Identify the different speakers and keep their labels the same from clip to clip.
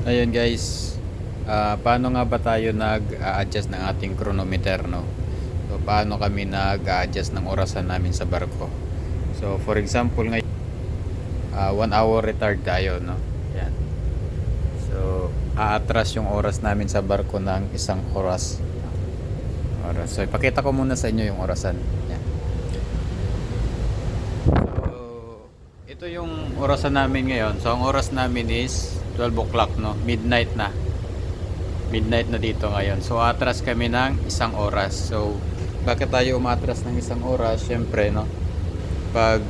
Speaker 1: Ayun guys, paano nga ba tayo nag-a-adjust ng ating chronometer, no? So paano kami nag-a-adjust ng orasan namin sa barko? So for example ngayon, 1 hour retard tayo, no? Yan. So aatras yung oras namin sa barko ng 1 oras. So ipakita ko muna sa inyo yung orasan. Yan. So ito yung orasan namin ngayon. So ang oras namin is 12 o'clock, no? Midnight na dito ngayon. So atras kami ng 1 oras. So bakit tayo umatras ng 1 oras? Syempre, no, pag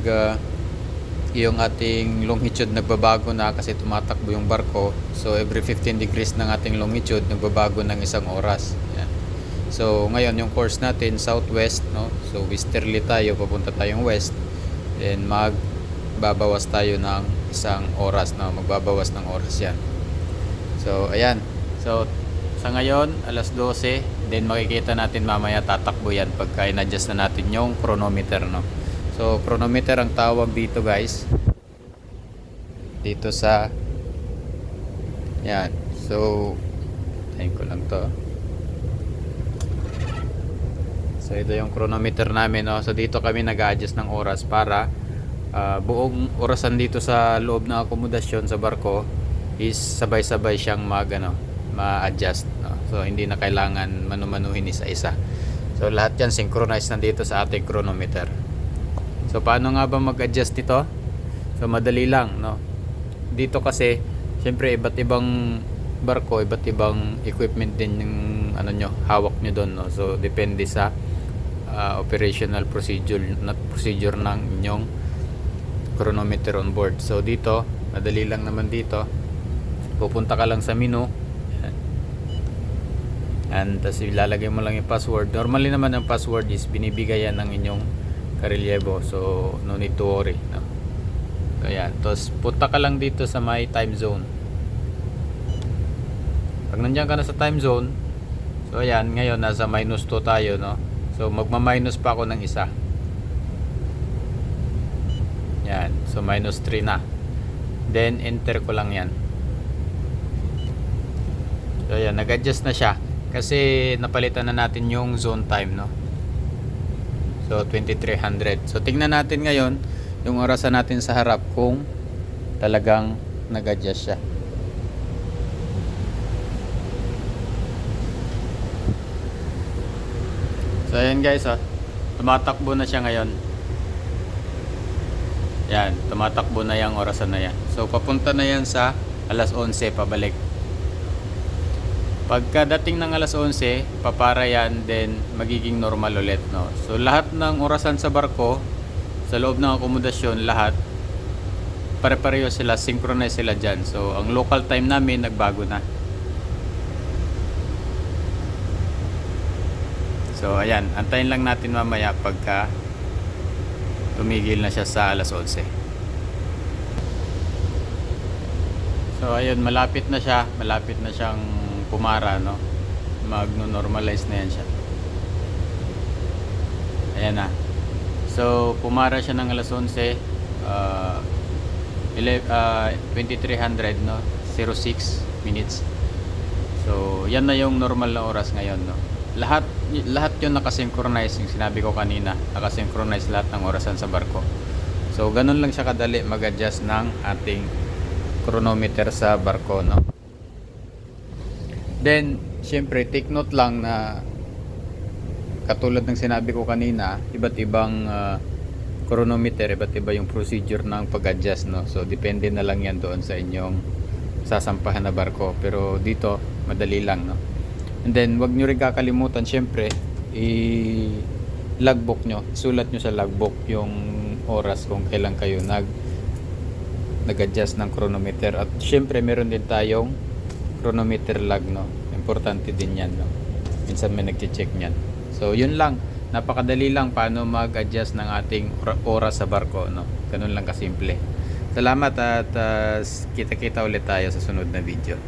Speaker 1: yung ating longitude nagbabago na kasi tumatakbo yung barko, so every 15 degrees ng ating longitude nagbabago ng 1 oras. Yan. So ngayon yung course natin southwest, no, so westerly tayo, papunta tayong west, then magbabawas tayo ng 1 oras, no, magbabawas ng oras yan. So ayan, so sa ngayon, alas 12, then makikita natin mamaya tatakbo yan pagka in-adjust na natin yung chronometer, no? So, chronometer ang tawag dito guys. Dito sa, yan. So, tayin ko lang to. So, ito yung chronometer namin, no? So, dito kami nag-adjust ng oras para buong orasan dito sa loob ng akomodasyon sa barko is sabay-sabay siyang ma-adjust, no? So hindi na kailangan manu-manuhin isa-isa. So lahat yan synchronized nandito sa ating chronometer. So paano nga ba mag-adjust ito? So madali lang, no? Dito kasi syempre iba't ibang barko, iba't ibang equipment din yung hawak nyo doon, no? So depende sa operational procedure ng inyong chronometer on board. So dito madali lang naman dito. Pupunta ka lang sa menu. And tapos ilalagay mo lang yung password. Normally naman ang password is binibigayan ng inyong karelyebo. So no need to worry, no? So ayan. Tapos punta ka lang dito sa my time zone. Pag nandiyan ka na sa time zone, so ayan, ngayon nasa -2 tayo, no? So magma-minus pa ako ng isa. Yan. So -3 na. Then enter ko lang yan. So ayan, nag-adjust na siya kasi napalitan na natin yung zone time, no? So 2300. So tingnan natin ngayon yung orasan natin sa harap kung talagang nag-adjust siya. So ayan guys, tumatakbo na siya ngayon. Yan, tumatakbo na yung orasan na yan. So papunta na yan sa alas 11 pabalik. Pagkadating ng alas 11, papara yan, then magiging normal ulit, no? So lahat ng orasan sa barko, sa loob ng akomodasyon, lahat pare-pareho sila, synchronize sila dyan. So ang local time namin nagbago na. So ayan, antayin lang natin mamaya pagka tumigil na siya sa alas 11. So ayun, malapit na siyang pumara, no? Magno-normalize na yan siya. Ayan na. So pumara siya ng alas 11, 2300, no? 06 minutes. So yan na yung normal na oras ngayon, no? Lahat yun nakasynchronize, yung sinabi ko kanina, nakasynchronize lahat ng orasan sa barko. So ganun lang siya kadali mag-adjust ng ating chronometer sa barko, no? Then syempre take note lang na katulad ng sinabi ko kanina, iba't ibang chronometer, iba't iba yung procedure ng pag-adjust, no? So depende na lang yan doon sa inyong sasampahan na barko, pero dito madali lang, no? And then wag nyo rin kakalimutan syempre i-logbook nyo, isulat nyo sa logbook yung oras kung kailan kayo nag-adjust ng chronometer. At syempre meron din tayong chronometer log, no? Importante din yan, no? Minsan may nagche-check niyan. So yun lang, napakadali lang paano mag-adjust ng ating oras sa barko, no? Ganun lang kasimple. Salamat at kita-kita ulit tayo sa sunod na video.